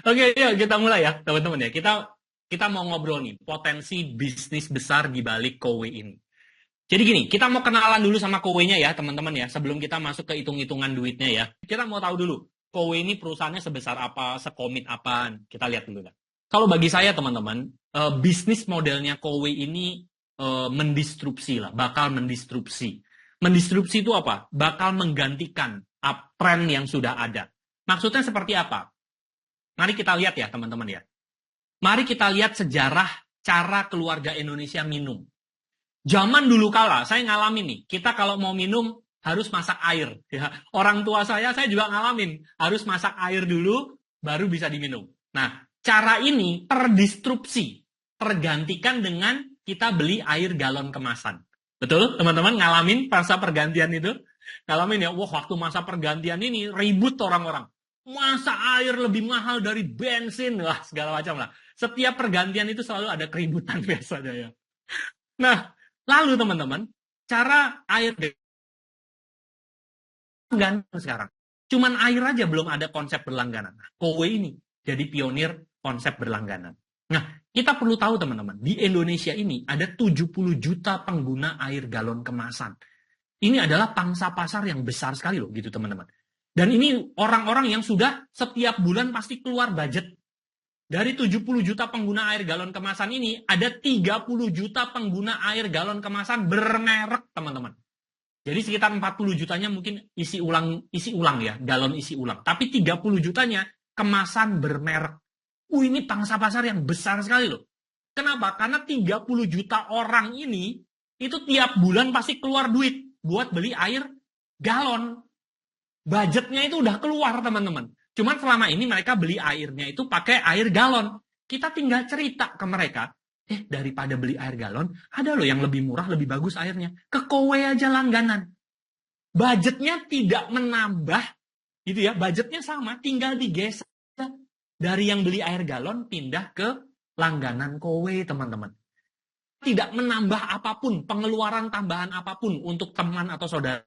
Oke, yuk kita mulai ya, teman-teman ya. Kita mau ngobrol nih, potensi bisnis besar di balik Kowe ini. Jadi gini, kita mau kenalan dulu sama Kowe-nya ya, teman-teman ya. Sebelum kita masuk ke hitung-hitungan duitnya ya. Kita mau tahu dulu, Kowe ini perusahaannya sebesar apa, sekomit apaan. Kita lihat dulu ya. Kalau bagi saya, teman-teman, bisnis modelnya Kowe ini mendistrupsi lah, bakal mendistrupsi. Mendistrupsi itu apa? Bakal menggantikan tren yang sudah ada. Maksudnya seperti apa? Mari kita lihat ya, teman-teman ya. Mari kita lihat sejarah cara keluarga Indonesia minum. Zaman dulu kala, saya ngalamin nih, kita kalau mau minum harus masak air. Ya. Orang tua saya juga ngalamin, harus masak air dulu, baru bisa diminum. Nah, cara ini terdistrupsi, tergantikan dengan kita beli air galon kemasan. Betul, teman-teman ngalamin masa pergantian itu? Ngalamin ya, wah waktu masa pergantian ini ribut orang-orang. Masa air lebih mahal dari bensin, wah segala macam lah. Setiap pergantian itu selalu ada keributan biasanya ya. Nah, lalu teman-teman, cara air berlangganan sekarang. Cuman air aja belum ada konsep berlangganan. Nah, Kowe ini jadi pionir konsep berlangganan. Nah, kita perlu tahu teman-teman, di Indonesia ini ada 70 juta pengguna air galon kemasan. Ini adalah pangsa pasar yang besar sekali loh gitu teman-teman. Dan ini orang-orang yang sudah setiap bulan pasti keluar budget. Dari 70 juta pengguna air galon kemasan ini, ada 30 juta pengguna air galon kemasan bermerek, teman-teman. Jadi sekitar 40 jutanya mungkin isi ulang ya, galon isi ulang. Tapi 30 jutanya kemasan bermerek. Ini pangsa pasar yang besar sekali loh. Kenapa? Karena 30 juta orang ini, itu tiap bulan pasti keluar duit buat beli air galon. Budgetnya itu udah keluar, teman-teman. Cuman selama ini mereka beli airnya itu pakai air galon. Kita tinggal cerita ke mereka, daripada beli air galon, ada loh yang lebih murah, lebih bagus airnya. Ke Kowe aja langganan. Budgetnya tidak menambah, gitu ya. Budgetnya sama, tinggal digeser. Dari yang beli air galon, pindah ke langganan Kowe, teman-teman. Tidak menambah apapun, pengeluaran tambahan apapun untuk teman atau saudara.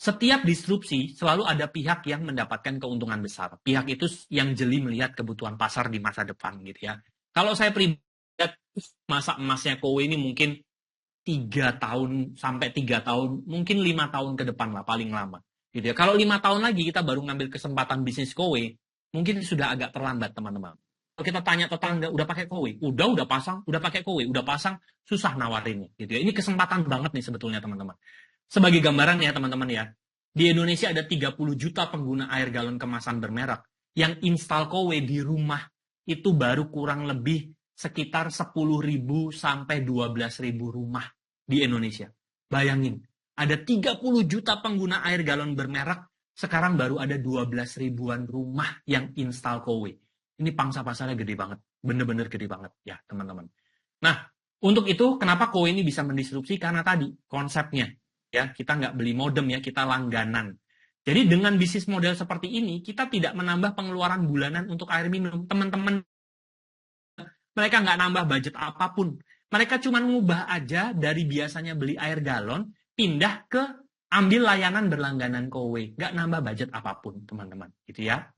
Setiap disrupsi selalu ada pihak yang mendapatkan keuntungan besar. Pihak itu yang jeli melihat kebutuhan pasar di masa depan gitu ya. Kalau saya pribadi masa emasnya Kowe ini mungkin 3 tahun sampai 3 tahun, mungkin 5 tahun ke depan lah paling lama. Gitu ya. Kalau 5 tahun lagi kita baru ngambil kesempatan bisnis Kowe, mungkin sudah agak terlambat teman-teman. Kalau kita tanya tetangga, udah pakai Kowe? Udah pasang, udah pakai Kowe, udah pasang, susah nawarinnya. Gitu ya. Ini kesempatan banget nih sebetulnya teman-teman. Sebagai gambaran ya teman-teman ya, di Indonesia ada 30 juta pengguna air galon kemasan bermerek. Yang install Kowe di rumah itu baru kurang lebih sekitar 10.000 sampai 12.000 rumah di Indonesia. Bayangin, ada 30 juta pengguna air galon bermerek, sekarang baru ada 12 ribuan rumah yang install Kowe. Ini pangsa pasarnya gede banget, bener-bener gede banget ya teman-teman. Nah, untuk itu kenapa Kowe ini bisa mendisrupsi? Karena tadi konsepnya. Ya, kita nggak beli modem ya, kita langganan. Jadi dengan bisnis model seperti ini, kita tidak menambah pengeluaran bulanan untuk air minum. Teman-teman, mereka nggak nambah budget apapun. Mereka cuma ngubah aja dari biasanya beli air galon, pindah ke ambil layanan berlangganan Kowe. Nggak nambah budget apapun, teman-teman. Gitu ya.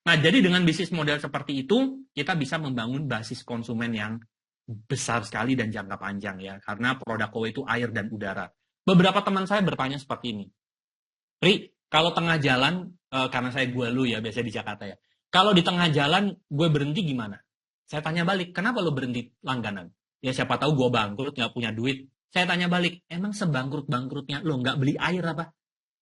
Nah, jadi dengan bisnis model seperti itu, kita bisa membangun basis konsumen yang besar sekali dan jangka panjang ya. Karena produk Kowe itu air dan udara. Beberapa teman saya bertanya seperti ini. Ri, kalau tengah jalan, karena gue lu ya, biasanya di Jakarta ya. Kalau di tengah jalan, gue berhenti gimana? Saya tanya balik, kenapa lo berhenti langganan? Ya siapa tahu gue bangkrut, nggak punya duit. Saya tanya balik, emang sebangkrut-bangkrutnya lo nggak beli air apa?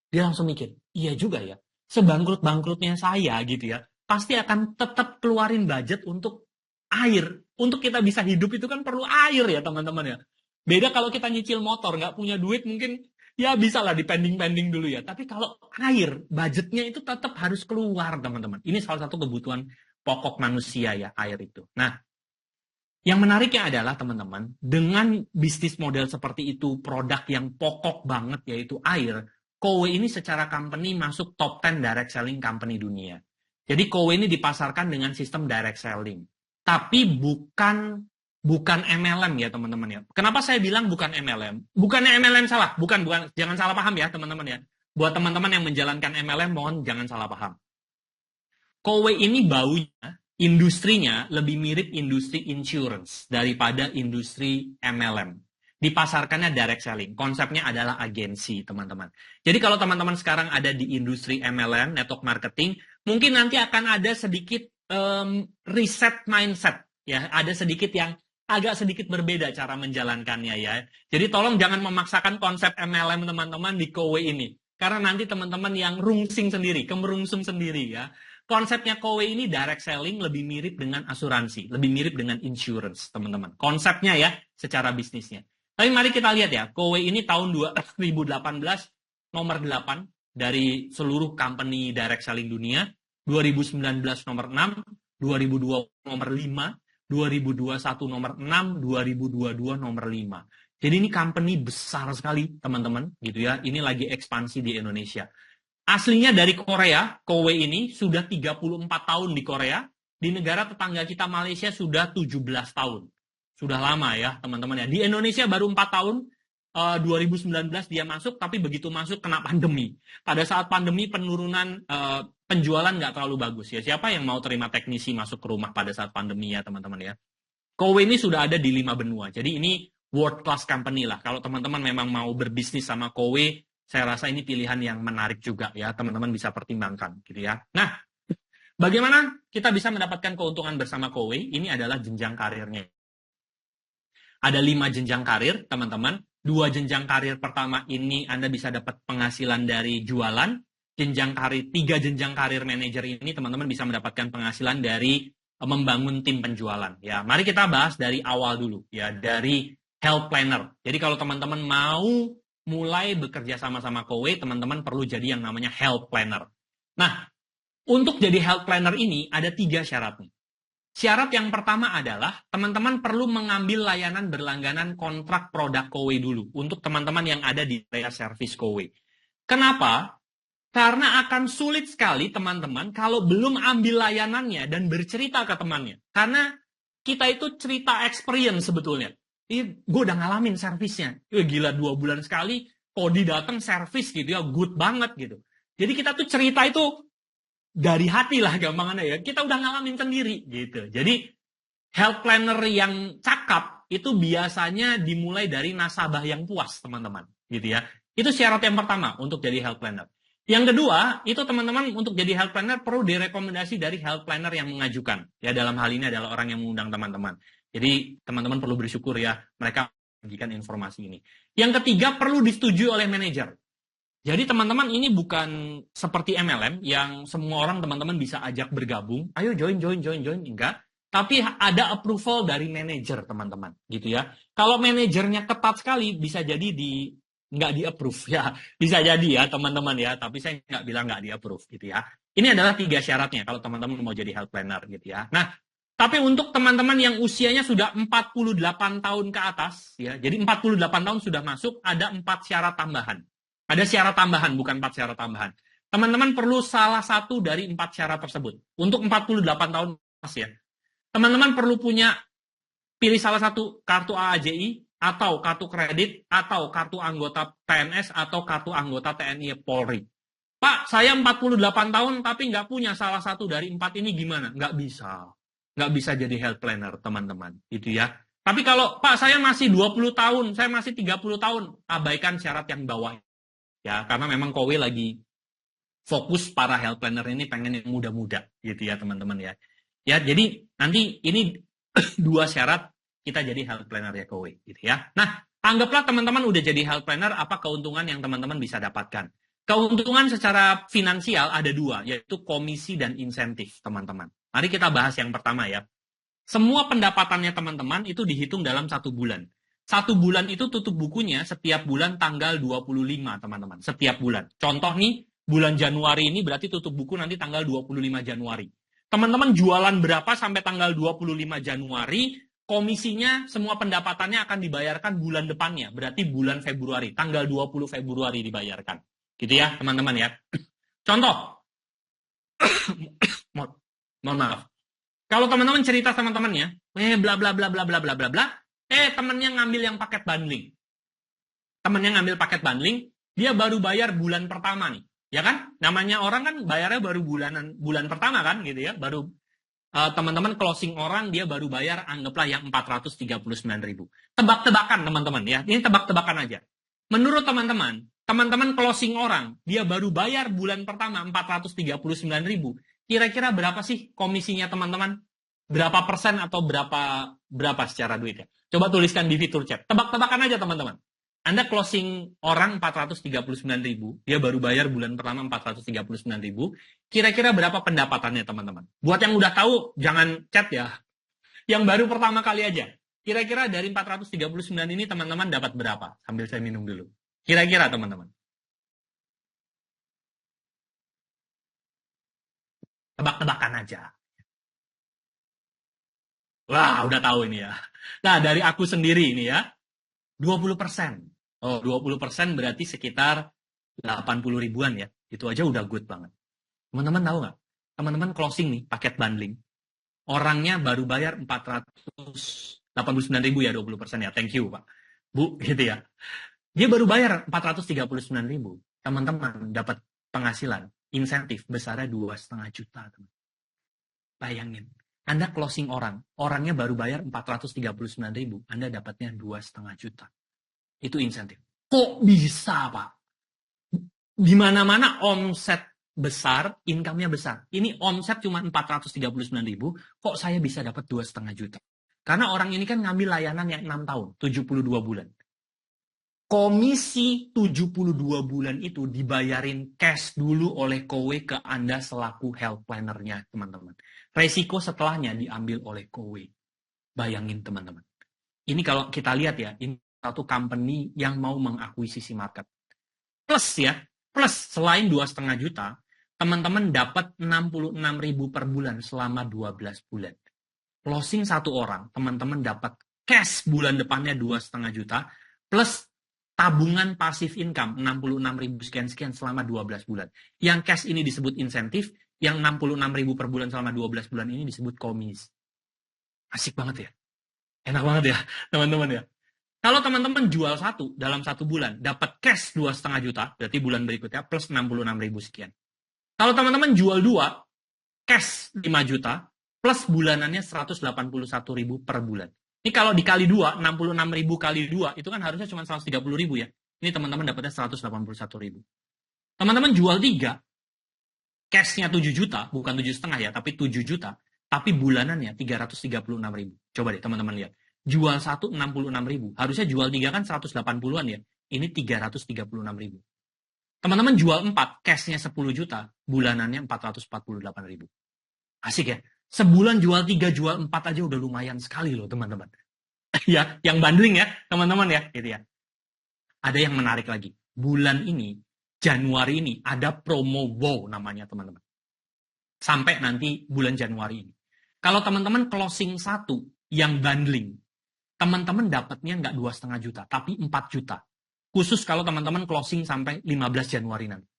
Dia langsung mikir, iya juga ya. Sebangkrut-bangkrutnya saya gitu ya, pasti akan tetap keluarin budget untuk air. Untuk kita bisa hidup itu kan perlu air ya teman-teman ya. Beda kalau kita nyicil motor, nggak punya duit mungkin ya bisa lah dipending-pending dulu ya. Tapi kalau air, budgetnya itu tetap harus keluar teman-teman. Ini salah satu kebutuhan pokok manusia ya, air itu. Nah, yang menariknya adalah teman-teman, dengan bisnis model seperti itu, produk yang pokok banget yaitu air, Kowe ini secara company masuk top 10 direct selling company dunia. Jadi Kowe ini dipasarkan dengan sistem direct selling. Tapi bukan MLM ya teman-teman ya. Kenapa saya bilang bukan MLM? Bukannya MLM salah, bukan, jangan salah paham ya teman-teman ya. Buat teman-teman yang menjalankan MLM, mohon jangan salah paham. Kowe ini baunya, industrinya lebih mirip industri insurance daripada industri MLM. Dipasarkannya direct selling. Konsepnya adalah agensi, teman-teman. Jadi kalau teman-teman sekarang ada di industri MLM, network marketing, mungkin nanti akan ada sedikit reset mindset. Ya, ada sedikit yang agak sedikit berbeda cara menjalankannya ya. Jadi tolong jangan memaksakan konsep MLM teman-teman di Kowe ini. Karena nanti teman-teman yang rungsing sendiri, kemerungsung sendiri ya. Konsepnya Kowe ini direct selling lebih mirip dengan asuransi, lebih mirip dengan insurance teman-teman. Konsepnya ya, secara bisnisnya. Tapi mari kita lihat ya, Kowe ini tahun 2018 nomor 8 dari seluruh company direct selling dunia, 2019 nomor 6, 2020 nomor 5, 2021 nomor 6, 2022 nomor 5. Jadi ini company besar sekali, teman-teman, gitu ya. Ini lagi ekspansi di Indonesia. Aslinya dari Korea, Kowe ini sudah 34 tahun di Korea. Di negara tetangga kita Malaysia sudah 17 tahun. Sudah lama ya, teman-teman ya. Di Indonesia baru 4 tahun. 2019 dia masuk, tapi begitu masuk kena pandemi. Pada saat pandemi penurunan penjualan nggak terlalu bagus ya. Siapa yang mau terima teknisi masuk ke rumah pada saat pandemi ya teman-teman ya. Kowe ini sudah ada di 5 benua. Jadi ini world class company lah. Kalau teman-teman memang mau berbisnis sama Kowe, saya rasa ini pilihan yang menarik juga ya. Teman-teman bisa pertimbangkan gitu ya. Nah, bagaimana kita bisa mendapatkan keuntungan bersama Kowe? Ini adalah jenjang karirnya. Ada 5 jenjang karir, teman-teman. 2 jenjang karir pertama ini Anda bisa dapat penghasilan dari jualan. 3 jenjang karir manajer ini teman-teman bisa mendapatkan penghasilan dari membangun tim penjualan. Ya, mari kita bahas dari awal dulu ya, dari health planner. Jadi kalau teman-teman mau mulai bekerja sama-sama Kowe, teman-teman perlu jadi yang namanya health planner. Nah, untuk jadi health planner ini ada 3 syaratnya. Syarat yang pertama adalah teman-teman perlu mengambil layanan berlangganan kontrak produk Kowe dulu untuk teman-teman yang ada di area service Kowe. Kenapa? Karena akan sulit sekali teman-teman kalau belum ambil layanannya dan bercerita ke temannya. Karena kita itu cerita experience sebetulnya. Gue udah ngalamin servisnya. Gila 2 bulan sekali, Kodi datang servis gitu ya, good banget gitu. Jadi kita tuh cerita itu dari hati lah gampangannya ya. Kita udah ngalamin sendiri gitu. Jadi health planner yang cakap itu biasanya dimulai dari nasabah yang puas, teman-teman. Gitu ya. Itu syarat yang pertama untuk jadi health planner. Yang kedua, itu teman-teman untuk jadi health planner perlu direkomendasi dari health planner yang mengajukan. Ya, dalam hal ini adalah orang yang mengundang teman-teman. Jadi teman-teman perlu bersyukur ya mereka bagikan informasi ini. Yang ketiga, perlu disetujui oleh manajer. Jadi teman-teman ini bukan seperti MLM yang semua orang teman-teman bisa ajak bergabung. Ayo join. Enggak. Tapi ada approval dari manajer teman-teman. Gitu ya. Kalau manajernya ketat sekali bisa jadi nggak di-approve ya. Bisa jadi ya teman-teman ya. Tapi saya nggak bilang nggak di-approve gitu ya. Ini adalah 3 syaratnya kalau teman-teman mau jadi health planner gitu ya. Nah, tapi untuk teman-teman yang usianya sudah 48 tahun ke atas ya. Jadi 48 tahun sudah masuk, ada 4 syarat tambahan. Ada syarat tambahan, bukan 4 syarat tambahan. Teman-teman perlu salah satu dari 4 syarat tersebut. Untuk 48 tahun ya. Teman-teman perlu pilih salah satu kartu AAJI, atau kartu kredit, atau kartu anggota PNS, atau kartu anggota TNI Polri. Pak, saya 48 tahun tapi nggak punya salah satu dari 4 ini gimana? Nggak bisa. Nggak bisa jadi health planner, teman-teman. Itu ya. Tapi kalau, Pak, saya masih 20 tahun, saya masih 30 tahun, abaikan syarat yang bawah. Ya, karena memang Kowe lagi fokus para health planner ini pengen yang muda-muda gitu ya teman-teman ya. Ya, jadi nanti ini 2 syarat kita jadi health planner ya Kowe gitu ya. Nah, anggaplah teman-teman udah jadi health planner, apa keuntungan yang teman-teman bisa dapatkan? Keuntungan secara finansial ada 2, yaitu komisi dan insentif teman-teman. Mari kita bahas yang pertama ya. Semua pendapatannya teman-teman itu dihitung dalam 1 bulan. 1 bulan itu tutup bukunya setiap bulan tanggal 25, teman-teman. Setiap bulan. Contoh nih, bulan Januari ini berarti tutup buku nanti tanggal 25 Januari. Teman-teman jualan berapa sampai tanggal 25 Januari, komisinya semua pendapatannya akan dibayarkan bulan depannya. Berarti bulan Februari, tanggal 20 Februari dibayarkan. Gitu ya, teman-teman ya. Contoh. Mohon maaf. Kalau teman-teman cerita sama temannya, bla bla bla bla bla bla bla bla, temennya ngambil yang paket bundling. Temennya ngambil paket bundling, dia baru bayar bulan pertama nih. Ya kan? Namanya orang kan bayarnya baru bulan pertama kan gitu ya. Baru teman-teman closing orang dia baru bayar anggaplah yang 439.000. Tebak-tebakan teman-teman ya. Ini tebak-tebakan aja. Menurut teman-teman closing orang dia baru bayar bulan pertama 439.000. Kira-kira berapa sih komisinya teman-teman? Berapa persen atau berapa secara duit ya? Coba tuliskan di fitur chat. Tebak-tebakan aja teman-teman. Anda closing orang 439.000, dia baru bayar bulan pertama 439.000, kira-kira berapa pendapatannya teman-teman? Buat yang udah tahu, jangan chat ya. Yang baru pertama kali aja. Kira-kira dari 439 ini teman-teman dapat berapa? Sambil saya minum dulu. Kira-kira teman-teman. Tebak-tebakan aja. Wah, udah tahu ini ya. Nah, dari aku sendiri ini ya, 20%. Oh, 20% berarti sekitar 80 ribuan ya. Itu aja udah good banget. Teman-teman tahu nggak? Teman-teman closing nih, paket bundling. Orangnya baru bayar 489.000 ya, 20% ya. Thank you, Pak. Bu, gitu ya. Dia baru bayar 439.000. Teman-teman dapat penghasilan, insentif besarnya 2,5 juta. Bayangin. Anda closing orang, orangnya baru bayar 439.000, Anda dapatnya 2,5 juta. Itu insentif. Kok bisa, Pak? Di mana-mana omset besar, income-nya besar. Ini omset cuma 439.000, kok saya bisa dapat 2,5 juta? Karena orang ini kan ngambil layanan yang 6 tahun, 72 bulan. Komisi 72 bulan itu dibayarin cash dulu oleh Kowe ke Anda selaku health planner-nya, teman-teman. Resiko setelahnya diambil oleh Kowe. Bayangin, teman-teman. Ini kalau kita lihat ya, ini satu company yang mau mengakuisisi market. Plus ya, plus selain 2,5 juta, teman-teman dapat 66.000 per bulan selama 12 bulan. Closing satu orang, teman-teman dapat cash bulan depannya 2,5 juta, plus tabungan pasif income 66.000 sekian-sekian selama 12 bulan. Yang cash ini disebut insentif, yang 66.000 per bulan selama 12 bulan ini disebut komisi. Asik banget ya? Enak banget ya, teman-teman ya? Kalau teman-teman jual satu dalam satu bulan, dapat cash 2,5 juta, berarti bulan berikutnya plus 66.000 sekian. Kalau teman-teman jual dua, cash 5 juta, plus bulanannya 181.000 per bulan. Ini kalau dikali 2, 66.000 kali 2, itu kan harusnya cuma 130.000 ya. Ini teman-teman dapatnya 181.000. Teman-teman jual 3, cash-nya 7 juta, bukan 7,5 ya, tapi 7 juta, tapi bulanannya 336.000. Coba deh teman-teman lihat. Jual 1, 66.000. Harusnya jual 3 kan 180-an ya. Ini 336.000. Teman-teman jual 4, cash-nya 10 juta, bulanannya 448.000. Asik ya? Sebulan jual 3, jual 4 aja udah lumayan sekali loh teman-teman. Ya, yang bundling ya teman-teman ya, gitu ya. Ada yang menarik lagi. Bulan ini, Januari ini, ada promo wow namanya teman-teman. Sampai nanti bulan Januari ini. Kalau teman-teman closing satu yang bundling, teman-teman dapatnya nggak 2,5 juta, tapi 4 juta. Khusus kalau teman-teman closing sampai 15 Januari nanti.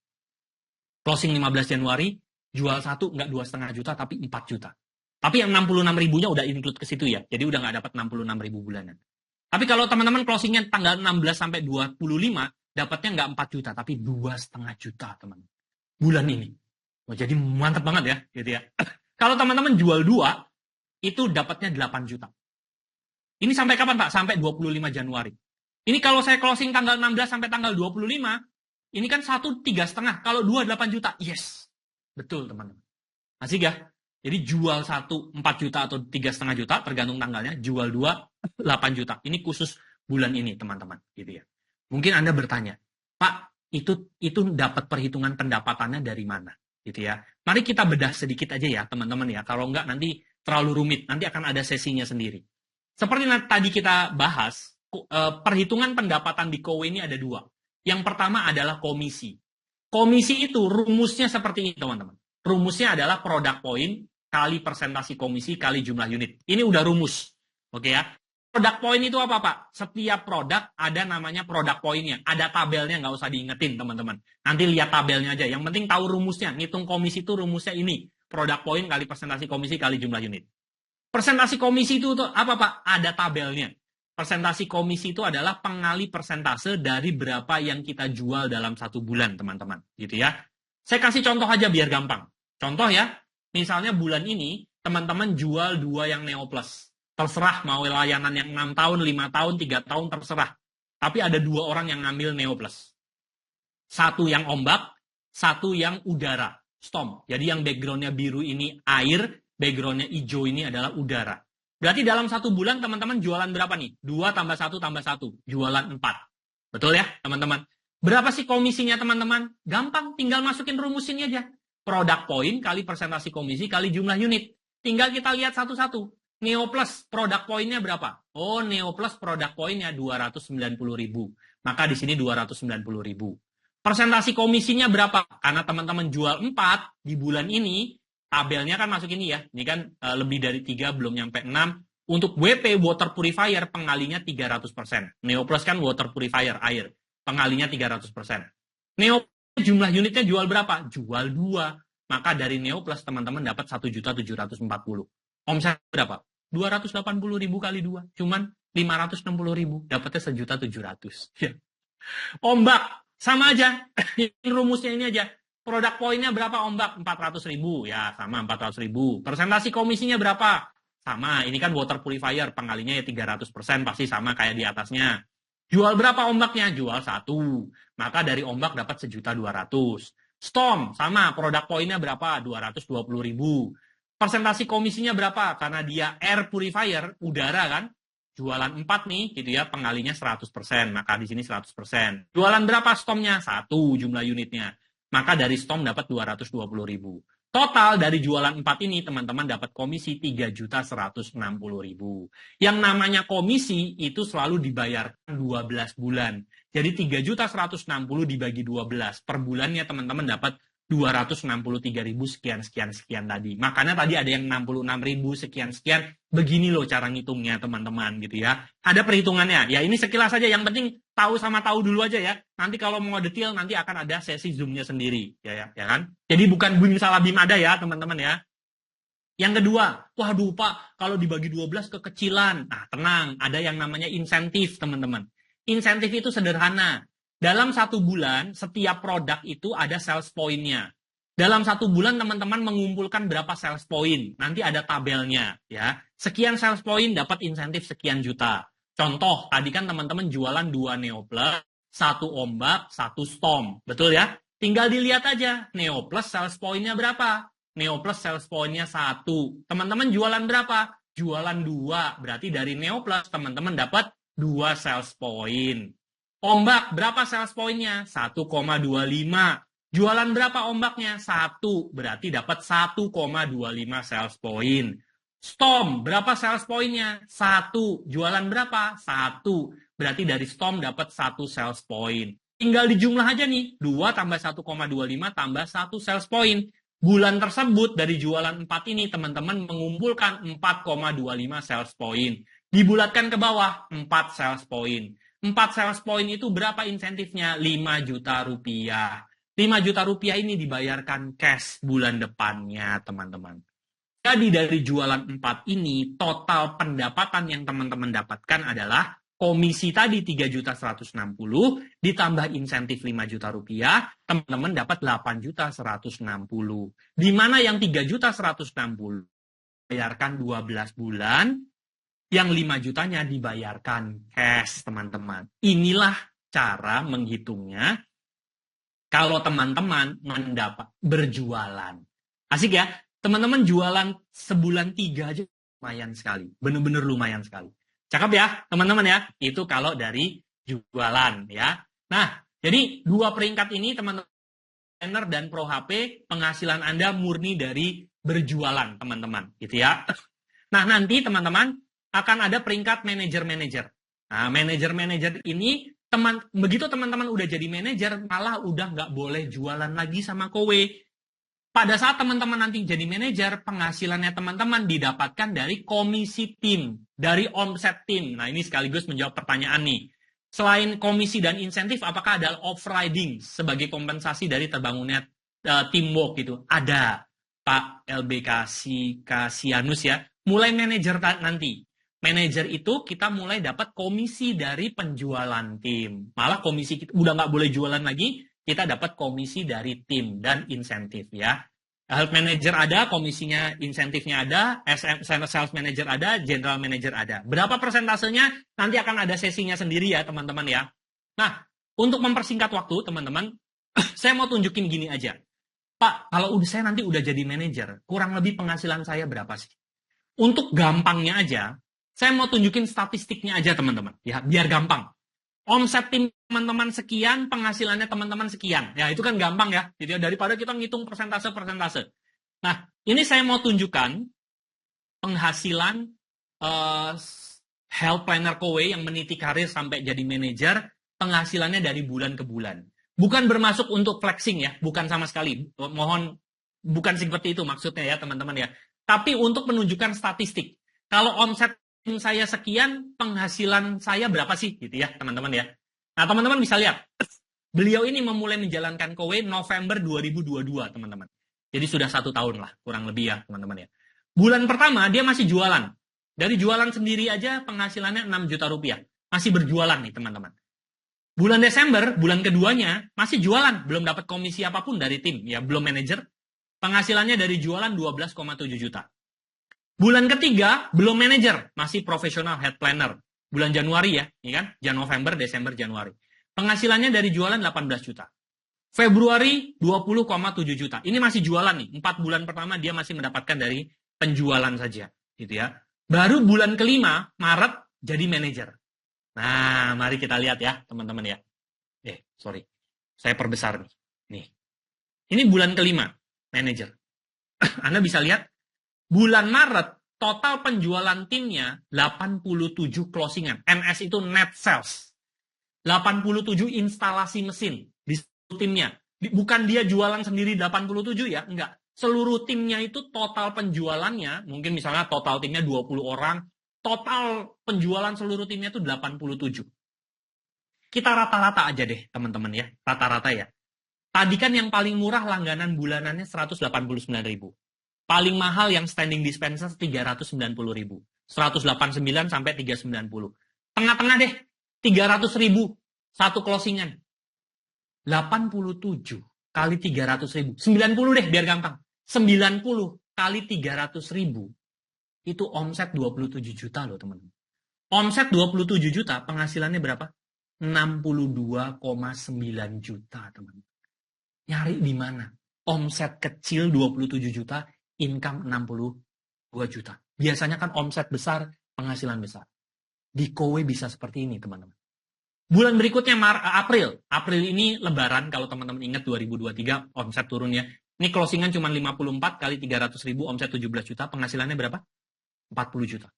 Closing 15 Januari, jual satu nggak 2,5 juta, tapi 4 juta. Tapi yang 66.000-nya udah include ke situ ya. Jadi udah nggak dapat 66.000 bulanan. Tapi kalau teman-teman closingnya tanggal 16 sampai 25, dapatnya nggak 4 juta, tapi 2,5 juta, teman. Bulan ini. Oh, jadi mantap banget ya, gitu ya. Kalau teman-teman jual 2, itu dapatnya 8 juta. Ini sampai kapan, Pak? Sampai 25 Januari. Ini kalau saya closing tanggal 16 sampai tanggal 25, ini kan 1 3,5. Kalau 2 8 juta. Yes. Betul, teman-teman. Asik ya? Jadi jual 1 4 juta atau 3,5 juta, tergantung tanggalnya. Jual 2 8 juta. Ini khusus bulan ini, teman-teman. Gitu ya. Mungkin Anda bertanya, Pak, itu dapat perhitungan pendapatannya dari mana? Gitu ya. Mari kita bedah sedikit aja ya, teman-teman ya. Kalau enggak nanti terlalu rumit. Nanti akan ada sesinya sendiri. Seperti tadi kita bahas, perhitungan pendapatan di Kowe ini ada 2. Yang pertama adalah komisi. Komisi itu rumusnya seperti ini, teman-teman. Rumusnya adalah product point kali persentasi komisi kali jumlah unit. Ini udah rumus. Oke ya. Product point itu apa, Pak? Setiap produk ada namanya product point-nya. Ada tabelnya, nggak usah diingetin, teman-teman. Nanti lihat tabelnya aja. Yang penting tahu rumusnya. Ngitung komisi itu rumusnya ini. Product point kali persentasi komisi kali jumlah unit. Persentasi komisi itu apa, Pak? Ada tabelnya. Persentasi komisi itu adalah pengali persentase dari berapa yang kita jual dalam satu bulan, teman-teman. Gitu ya. Saya kasih contoh aja biar gampang. Contoh ya, misalnya bulan ini teman-teman jual 2 yang Neo Plus. Terserah mau layanan yang 6 tahun, 5 tahun, 3 tahun, terserah. Tapi ada 2 orang yang ngambil Neo Plus. Satu yang ombak, satu yang udara, storm. Jadi yang background-nya biru ini air, background-nya hijau ini adalah udara. Berarti dalam 1 bulan teman-teman jualan berapa nih? 2 tambah 1 tambah 1. Jualan 4. Betul ya teman-teman? Berapa sih komisinya teman-teman? Gampang, tinggal masukin rumus ini aja. Product point kali persentase komisi kali jumlah unit. Tinggal kita lihat satu-satu. Neo Plus product point-nya berapa? Oh, Neo Plus product point-nya 290.000. Maka di sini 290.000. Persentase komisinya berapa? Karena teman-teman jual 4 di bulan ini, tabelnya kan masuk ini ya. Ini kan lebih dari 3, belum nyampe 6. Untuk WP, water purifier, pengalinya 300%. Neo Plus kan water purifier, air. Pengalinya 300%. Neo jumlah unitnya jual berapa? Jual 2. Maka dari Neo Plus teman-teman dapat 1.740.000. Omset berapa? 280.000 kali 2. Cuman 560.000. Dapatnya 1.700.000. Ya. Ombak. Sama aja. Rumusnya ini aja. Produk poinnya berapa ombak? 400.000. Ya, sama 400.000. Persentasi komisinya berapa? Sama. Ini kan water purifier. Pengalinya ya 300%. Pasti sama kayak di atasnya. Jual berapa ombaknya? Jual 1. Maka dari ombak dapat 1.200.000. Storm, sama. Produk poinnya berapa? 220.000. Persentasi komisinya berapa? Karena dia air purifier, udara kan? Jualan 4 nih, gitu ya. Pengalinya 100%. Maka di sini 100%. Jualan berapa stormnya? 1 jumlah unitnya. Maka dari storm dapat 220.000. Total dari jualan 4 ini teman-teman dapat komisi 3.160.000. Yang namanya komisi itu selalu dibayarkan 12 bulan. Jadi 3.160 dibagi 12. Per bulannya teman-teman dapat 263.000 sekian tadi. Makanya tadi ada yang 66.000 sekian. Begini loh cara ngitungnya teman-teman gitu ya. Ada perhitungannya. Ya ini sekilas saja. Yang penting tahu sama tahu dulu aja ya. Nanti kalau mau detail nanti akan ada sesi Zoom-nya sendiri. Ya kan? Jadi bukan bim salah bim ada ya teman-teman ya. Yang kedua, waduh Pak, kalau dibagi 12 kekecilan. Nah tenang, ada yang namanya insentif teman-teman. Insentif itu sederhana. Dalam 1 bulan, setiap produk itu ada sales point-nya. Dalam 1 bulan, teman-teman mengumpulkan berapa sales point. Nanti ada tabelnya. Ya. Sekian sales point dapat insentif sekian juta. Contoh, tadi kan teman-teman jualan 2 Neo Plus, 1 ombak, 1 storm. Betul ya? Tinggal dilihat aja, Neo Plus sales point-nya berapa? Neo Plus sales point-nya 1. Teman-teman jualan berapa? Jualan 2. Berarti dari Neo Plus, teman-teman dapat 2 sales point. Ombak, berapa sales point-nya? 1,25. Jualan berapa ombaknya? 1. Berarti dapat 1,25 sales point. Storm, berapa sales point-nya? 1. Jualan berapa? 1. Berarti dari Storm dapat 1 sales point. Tinggal dijumlah aja nih. 2 tambah 1,25 tambah 1 sales point. Bulan tersebut dari jualan 4 ini teman-teman mengumpulkan 4,25 sales point. Dibulatkan ke bawah 4 sales point. 4 sales point itu berapa insentifnya? 5 juta rupiah. 5 juta rupiah ini dibayarkan cash bulan depannya, teman-teman. Jadi dari jualan 4 ini, total pendapatan yang teman-teman dapatkan adalah komisi tadi 3.160 ditambah insentif 5 juta rupiah, teman-teman dapat 8.160. Di mana yang 3.160 bayarkan 12 bulan, yang 5 jutanya dibayarkan cash, teman-teman. Inilah cara menghitungnya kalau teman-teman mendapat berjualan. Asik ya? Teman-teman jualan sebulan 3 aja lumayan sekali. Benar-benar lumayan sekali. Cakep ya, teman-teman ya? Itu kalau dari jualan ya. Nah, jadi 2 peringkat ini teman-teman trainer dan Pro HP, penghasilan Anda murni dari berjualan, teman-teman. Gitu ya. Nah, nanti teman-teman akan ada peringkat manajer-manajer. Nah, manajer-manajer ini, begitu teman-teman udah jadi manajer, malah udah nggak boleh jualan lagi sama kowe. Pada saat teman-teman nanti jadi manajer, penghasilannya teman-teman didapatkan dari komisi tim, dari omset tim. Nah, ini sekaligus menjawab pertanyaan nih. Selain komisi dan insentif, apakah ada off-riding sebagai kompensasi dari terbangunnya teamwork gitu? Ada, Pak LB Kasianus ya. Mulai manajer nanti. Manajer itu kita mulai dapat komisi dari penjualan tim. Malah komisi kita udah nggak boleh jualan lagi, kita dapat komisi dari tim dan insentif ya. Health manager ada, komisinya, insentifnya ada, sales manager ada, general manager ada. Berapa persentasenya nanti akan ada sesinya sendiri ya teman-teman ya. Nah, untuk mempersingkat waktu teman-teman, saya mau tunjukin gini aja. Pak, kalau saya nanti udah jadi manajer, kurang lebih penghasilan saya berapa sih? Untuk gampangnya aja, saya mau tunjukin statistiknya aja teman-teman. Ya, biar gampang. Omset tim teman-teman sekian, penghasilannya teman-teman sekian. Ya, itu kan gampang ya. Jadi daripada kita ngitung persentase-persentase. Nah, ini saya mau tunjukkan penghasilan health planner Kowe yang meniti karir sampai jadi manajer, penghasilannya dari bulan ke bulan. Bukan bermasuk untuk flexing ya, bukan sama sekali. Mohon, bukan seperti itu maksudnya ya teman-teman ya. Tapi untuk menunjukkan statistik. Kalau omset saya sekian, penghasilan saya berapa sih gitu ya teman-teman ya. Nah teman-teman bisa lihat, beliau ini memulai menjalankan Kowe November 2022 teman-teman. Jadi sudah 1 tahun lah kurang lebih ya teman-teman ya. Bulan pertama dia masih jualan. Dari jualan sendiri aja penghasilannya 6 juta rupiah. Masih berjualan nih teman-teman. Bulan Desember, bulan keduanya masih jualan. Belum dapat komisi apapun dari tim. Ya belum manajer. Penghasilannya dari jualan 12,7 juta. Bulan ketiga, belum manajer, masih profesional head planner. Bulan Januari ya, ini kan? November, Desember, Januari. Penghasilannya dari jualan 18 juta. Februari 20,7 juta. Ini masih jualan nih. 4 bulan pertama dia masih mendapatkan dari penjualan saja, gitu ya. Baru bulan kelima, Maret, jadi manajer. Nah, mari kita lihat ya, teman-teman ya. Sorry. Saya perbesar nih. Nih. Ini bulan kelima, manajer. Anda bisa lihat, bulan Maret, total penjualan timnya 87 closingan. NS itu net sales. 87 instalasi mesin di timnya. Bukan dia jualan sendiri 87 ya, enggak. Seluruh timnya itu total penjualannya, mungkin misalnya total timnya 20 orang, total penjualan seluruh timnya itu 87. Kita rata-rata aja deh, teman-teman ya. Rata-rata ya. Tadi kan yang paling murah langganan bulanannya 189.000. Paling mahal yang standing dispenser 390.000. 189 sampai 390. Tengah-tengah deh, 300.000 satu closingan. 87 kali 300.000. 90 deh biar gampang. 90 kali 300.000 itu omset 27 juta loh teman-teman. Omset 27 juta, penghasilannya berapa? 62,9 juta teman-teman. Nyari di mana? Omset kecil 27 juta, income 62 juta. Biasanya kan omset besar, penghasilan besar. Di Kowe bisa seperti ini, teman-teman. Bulan berikutnya April. April ini lebaran, kalau teman-teman ingat 2023, omset turunnya. Ini closingan cuma 54 kali 300.000, omset 17 juta, penghasilannya berapa? 40 juta.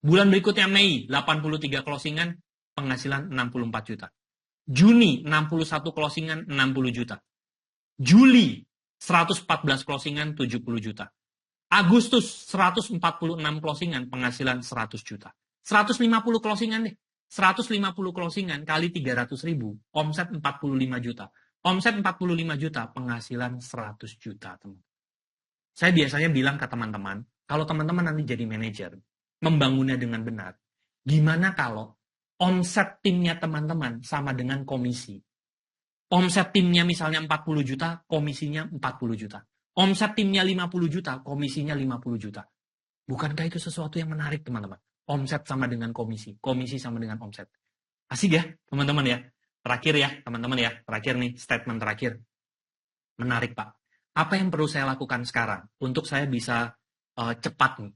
Bulan berikutnya Mei, 83 closingan, penghasilan 64 juta. Juni, 61 closingan, 60 juta. Juli, 114 closingan, 70 juta. Agustus, 146 closingan, penghasilan 100 juta. 150 closingan deh. 150 closingan kali 300.000, omset 45 juta. Omset 45 juta, penghasilan 100 juta, teman. Saya biasanya bilang ke teman-teman, kalau teman-teman nanti jadi manajer, membangunnya dengan benar, gimana kalau omset timnya teman-teman sama dengan komisi? Omset timnya misalnya 40 juta, komisinya 40 juta. Omset timnya 50 juta, komisinya 50 juta. Bukankah itu sesuatu yang menarik, teman-teman? Omset sama dengan komisi, komisi sama dengan omset. Asik ya, teman-teman ya? Terakhir ya, teman-teman ya. Terakhir nih, statement terakhir. Menarik, Pak. Apa yang perlu saya lakukan sekarang untuk saya bisa cepat nih?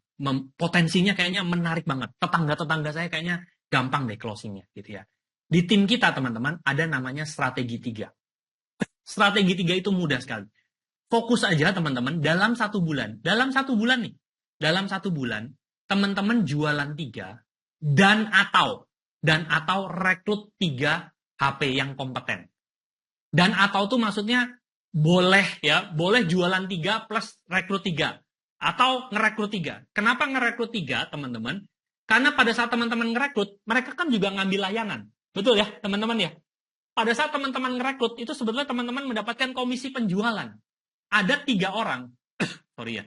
Potensinya kayaknya menarik banget. Tetangga-tetangga saya kayaknya gampang deh closingnya, gitu ya. Di tim kita, teman-teman, ada namanya strategi 3. Strategi 3 itu mudah sekali. Fokus aja, teman-teman, dalam 1 bulan. Dalam 1 bulan nih. Dalam 1 bulan, teman-teman jualan 3 dan atau rekrut 3 HP yang kompeten. Dan atau tuh maksudnya boleh ya, boleh jualan 3 plus rekrut 3. Atau ngerekrut 3. Kenapa ngerekrut 3, teman-teman? Karena pada saat teman-teman ngerekrut, mereka kan juga ngambil layanan. Betul ya, teman-teman ya? Pada saat teman-teman ngerekrut, itu sebetulnya teman-teman mendapatkan komisi penjualan. Ada 3 orang. Sorry ya.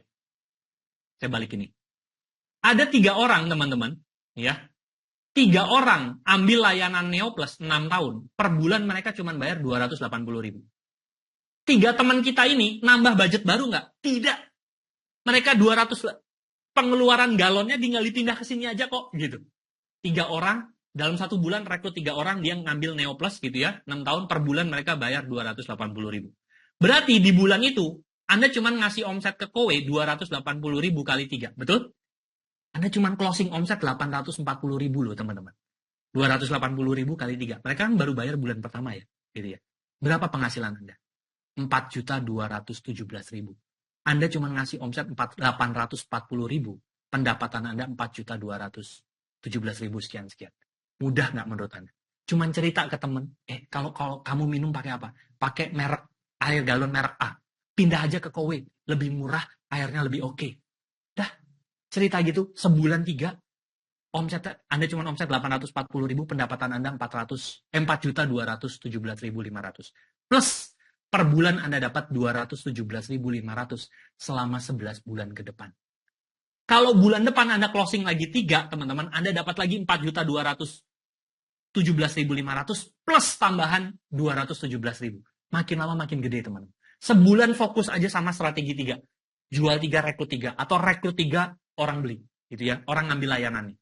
Saya balik ini. Ada 3 orang, teman-teman. Ya. 3 orang ambil layanan Neo Plus 6 tahun, per bulan mereka cuma bayar 280.000. 3 teman kita ini nambah budget baru nggak? Tidak. Mereka 200 pengeluaran galonnya tinggal dipindah ke sini aja kok gitu. 3 orang dalam 1 bulan rekrut 3 orang dia ngambil Neo Plus gitu ya, 6 tahun per bulan mereka bayar 280.000. Berarti di bulan itu Anda cuma ngasih omset ke Kowe 280.000 kali 3, betul? Anda cuma closing omset 840.000 loh teman-teman. 280.000 kali 3. Mereka kan baru bayar bulan pertama ya, gitu ya. Berapa penghasilan Anda? 4.217.000. Anda cuma ngasih omset 840.000, pendapatan Anda 4.217.000 sekian-sekian. Mudah nggak menurut Anda? Cuman cerita ke temen, kalau kamu minum pakai apa? Pakai merek air galon merek A. Pindah aja ke Kowe, lebih murah, airnya lebih oke. Dah, cerita gitu, sebulan 3, omset Anda cuma omset 840.000, pendapatan Anda 4.217.500. Plus, per bulan Anda dapat 217.500 selama 11 bulan ke depan. Kalau bulan depan Anda closing lagi 3, teman-teman, Anda dapat lagi 4.217.500 plus tambahan 217.000. Makin lama makin gede, teman-teman. Sebulan fokus aja sama strategi 3. Jual 3, rekrut 3. Atau rekrut 3, orang beli. Gitu ya, orang ngambil layanannya.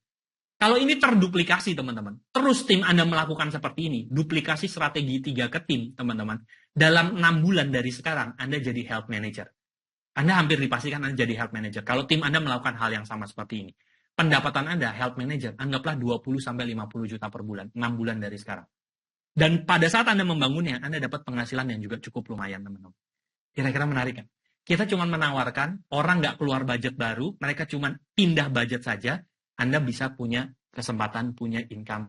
Kalau ini terduplikasi, teman-teman. Terus tim Anda melakukan seperti ini. Duplikasi strategi 3 ke tim, teman-teman. Dalam 6 bulan dari sekarang, Anda jadi health manager. Anda hampir dipastikan Anda jadi health manager. Kalau tim Anda melakukan hal yang sama seperti ini. Pendapatan Anda, health manager, anggaplah 20-50 juta per bulan. 6 bulan dari sekarang. Dan pada saat Anda membangunnya, Anda dapat penghasilan yang juga cukup lumayan, teman-teman. Kira-kira menarik kan? Kita cuma menawarkan, orang nggak keluar budget baru, mereka cuma pindah budget saja, Anda bisa punya kesempatan, punya income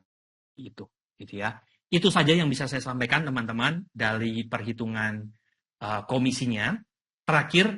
itu. Gitu ya. Itu saja yang bisa saya sampaikan, teman-teman, dari perhitungan komisinya. Terakhir,